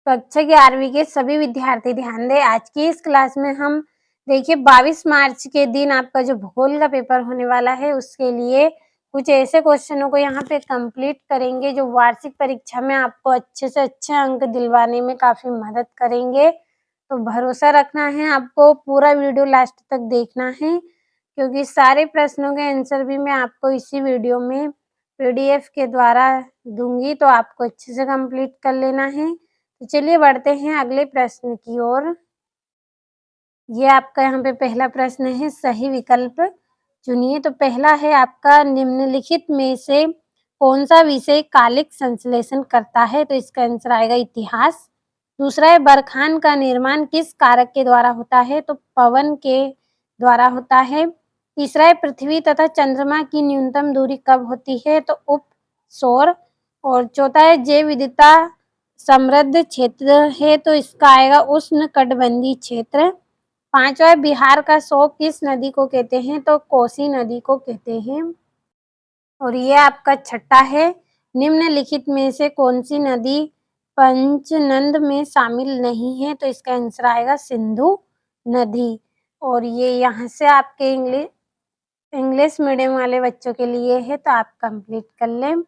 कक्षा 11वीं के सभी विद्यार्थी ध्यान दें। आज की इस क्लास में हम देखिए 22 मार्च के दिन आपका जो भूगोल का पेपर होने वाला है उसके लिए कुछ ऐसे क्वेश्चनों को यहाँ पे कंप्लीट करेंगे जो वार्षिक परीक्षा में आपको अच्छे से अच्छे अंक दिलवाने में काफी मदद करेंगे। तो भरोसा रखना है, आपको पूरा वीडियो लास्ट तक देखना है क्योंकि सारे प्रश्नों के आंसर भी मैं आपको इसी वीडियो में PDF के द्वारा दूंगी, तो आपको अच्छे से कंप्लीट कर लेना है। तो चलिए बढ़ते हैं अगले प्रश्न की ओर। ये आपका यहाँ पे पहला प्रश्न है, सही विकल्प चुनिए। तो पहला है आपका, निम्नलिखित में से कौन सा विषय कालिक संश्लेषण करता है? तो इसका आंसर आएगा इतिहास। दूसरा है, बरखान का निर्माण किस कारक के द्वारा होता है? तो पवन के द्वारा होता है। तीसरा है, पृथ्वी तथा चंद्रमा की न्यूनतम दूरी कब होती है? तो उप सौर। और चौथा है, जैव विविधता समृद्ध क्षेत्र है, तो इसका आएगा उष्णकटिबंधीय क्षेत्र। पांचवा है, बिहार का शोक किस नदी को कहते हैं? तो कोसी नदी को कहते हैं। और ये आपका छठा है, निम्नलिखित में से कौन सी नदी पंचनद में शामिल नहीं है? तो इसका आंसर आएगा सिंधु नदी। और ये यहाँ से आपके इंग्लिश मीडियम वाले बच्चों के लिए है, तो आप कंप्लीट कर लें।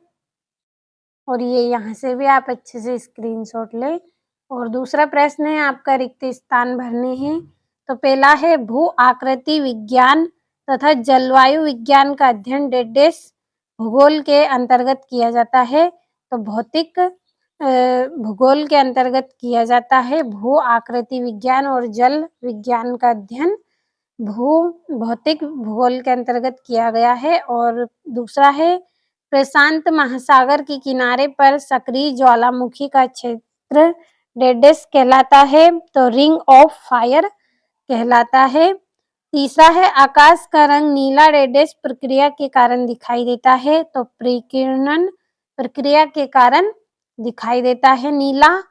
और ये यहाँ से भी आप अच्छे से स्क्रीनशॉट लें। और दूसरा प्रश्न है आपका, रिक्त स्थान भरने हैं। तो पहला है, भू आकृति विज्ञान तथा जलवायु विज्ञान का अध्ययन डेडेस भूगोल के अंतर्गत किया जाता है? तो भौतिक भूगोल के अंतर्गत किया जाता है। भू आकृति विज्ञान और जल विज्ञान का अध्ययन भौतिक भूगोल के अंतर्गत किया गया है। और दूसरा है, प्रशांत महासागर के किनारे पर सक्रिय ज्वालामुखी का क्षेत्र डेडेस कहलाता है? तो रिंग ऑफ फायर कहलाता है। तीसरा है, आकाश का रंग नीला डेडेस प्रक्रिया के कारण दिखाई देता है? तो परिकिरण प्रक्रिया के कारण दिखाई देता है नीला।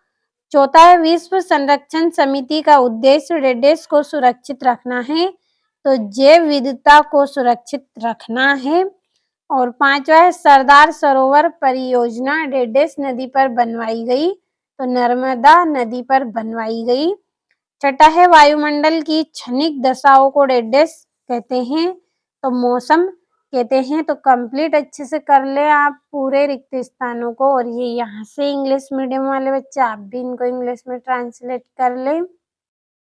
चौथा है, विश्व संरक्षण समिति का उद्देश्य डेडेस को सुरक्षित रखना है? तो जैव विविधता को सुरक्षित रखना है। और पांचवा है, सरदार सरोवर परियोजना डेडेस नदी पर बनवाई गई? तो नर्मदा नदी पर बनवाई गई। छठा है, वायुमंडल की क्षणिक दशाओं को डेडेस कहते हैं? तो मौसम कहते हैं। तो कंप्लीट अच्छे से कर ले आप पूरे रिक्त स्थानों को। और ये यहाँ से इंग्लिश मीडियम वाले बच्चे, आप भी इनको इंग्लिश में ट्रांसलेट कर ले।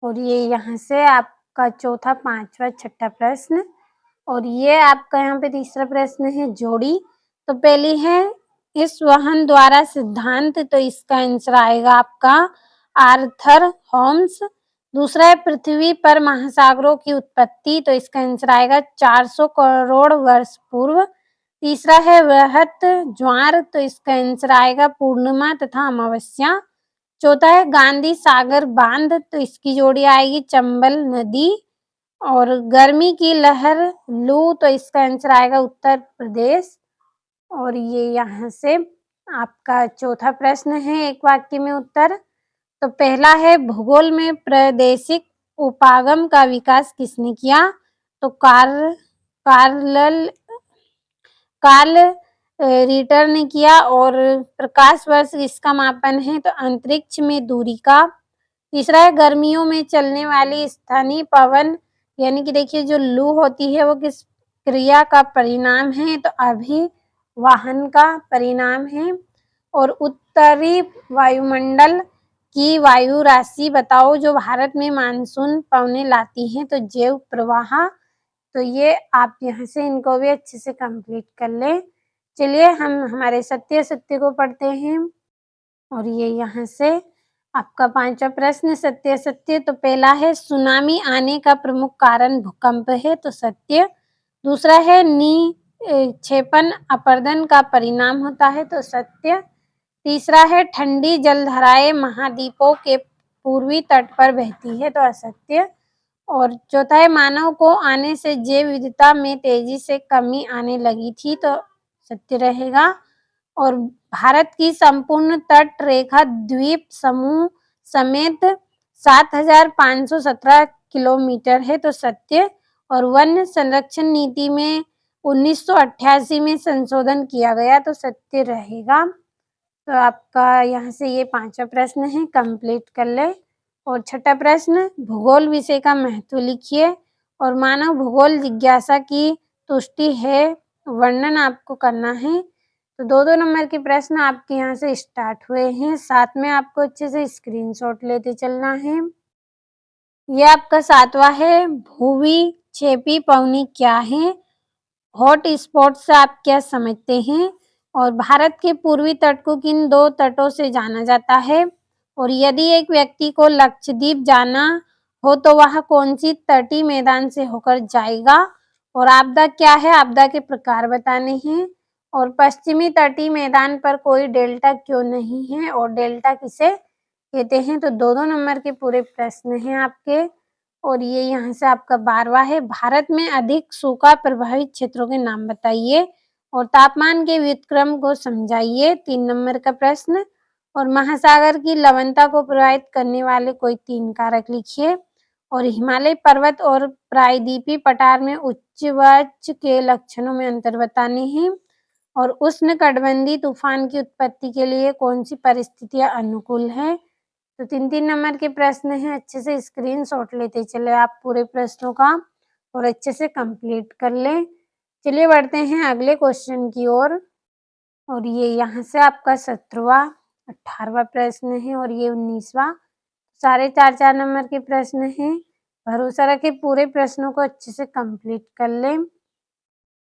और ये यहाँ से आपका चौथा, पांचवा, छठा प्रश्न। और ये आपका यहाँ पे तीसरा प्रश्न है, जोड़ी। तो पहली है, इस वाहन द्वारा सिद्धांत, तो इसका आंसर आएगा आपका आर्थर होम्स। दूसरा है, पृथ्वी पर महासागरों की उत्पत्ति, तो इसका आंसर आएगा 400 करोड़ वर्ष पूर्व। तीसरा है, वृहत ज्वार, तो इसका आंसर आएगा पूर्णिमा तथा अमावस्या। चौथा है, गांधी सागर बांध, तो इसकी जोड़ी आएगी चंबल नदी। और गर्मी की लहर लू, तो इसका आंसर आएगा उत्तर प्रदेश। और ये यहाँ से आपका चौथा प्रश्न है, एक वाक्य में उत्तर। तो पहला है, भूगोल में प्रादेशिक उपागम का विकास किसने किया? तो कार्ल रिटर ने किया। और प्रकाश वर्ष इसका मापन है? तो अंतरिक्ष में दूरी का। तीसरा है, गर्मियों में चलने वाली स्थानीय पवन, यानी कि देखिए जो लू होती है वो किस क्रिया का परिणाम है? तो अभिवाहन का परिणाम है। और उत्तरी वायुमंडल की वायु राशि बताओ जो भारत में मानसून पवनें लाती हैं? तो जैव प्रवाह। तो ये आप यहाँ से इनको भी अच्छे से कंप्लीट कर ले। चलिए हम हमारे सत्य सत्य को पढ़ते हैं। और ये यहाँ से आपका पांचवा प्रश्न, सत्य सत्य। तो पहला है, सुनामी आने का प्रमुख कारण भूकंप है? तो सत्य। दूसरा है, निक्षेपण अपरदन का परिणाम होता है? तो सत्य। तीसरा है, ठंडी जलधाराएं महाद्वीपों के पूर्वी तट पर बहती है? तो असत्य। और चौथा है, मानव को आने से जैव विविधता में तेजी से कमी आने लगी थी? तो सत्य रहेगा। और भारत की संपूर्ण तट रेखा द्वीप समूह समेत 7517 किलोमीटर है? तो सत्य। और वन संरक्षण नीति में 1988 में संशोधन किया गया? तो सत्य रहेगा। तो आपका यहाँ से ये 5वां प्रश्न है, कंप्लीट कर ले। और छठा प्रश्न, भूगोल विषय का महत्व लिखिए और मानव भूगोल जिज्ञासा की तुष्टि है वर्णन आपको करना है। तो 2-2 नंबर के प्रश्न आपके यहाँ से स्टार्ट हुए हैं, साथ में आपको अच्छे से स्क्रीनशॉट लेते चलना है। ये आपका 7वां है, भूवी क्षेपी पवनी क्या है? हॉट स्पॉट से आप क्या समझते हैं? और भारत के पूर्वी तट को किन 2 तटों से जाना जाता है? और यदि एक व्यक्ति को लक्षद्वीप जाना हो तो वह कौन सी तटीय मैदान से होकर जाएगा? और आपदा क्या है? आपदा के प्रकार बताने हैं। और पश्चिमी तटीय मैदान पर कोई डेल्टा क्यों नहीं है और डेल्टा किसे कहते हैं? तो 2-2 नंबर के पूरे प्रश्न हैं आपके। और ये यहाँ से आपका 12वां है, भारत में अधिक सूखा प्रभावित क्षेत्रों के नाम बताइए और तापमान के व्युत्क्रम को समझाइए, 3 नंबर का प्रश्न। और महासागर की लवणता को प्रभावित करने वाले कोई 3 कारक लिखिए। और हिमालय पर्वत और प्रायद्वीपीय पठार में उच्च के लक्षणों में अंतर बताने हैं। और उष्णकटिबंधीय तूफान की उत्पत्ति के लिए कौन सी परिस्थितियां अनुकूल है? तो 3-3 नंबर के प्रश्न हैं, अच्छे से स्क्रीनशॉट लेते चले आप पूरे प्रश्नों का और अच्छे से कंप्लीट कर लें। चलिए बढ़ते हैं अगले क्वेश्चन की ओर। और ये यहाँ से आपका 17वां, 18वां प्रश्न है और ये 19वां। सारे 4-4 नंबर के प्रश्न हैं। भरोसा रखें पूरे प्रश्नों को अच्छे से कंप्लीट कर लें।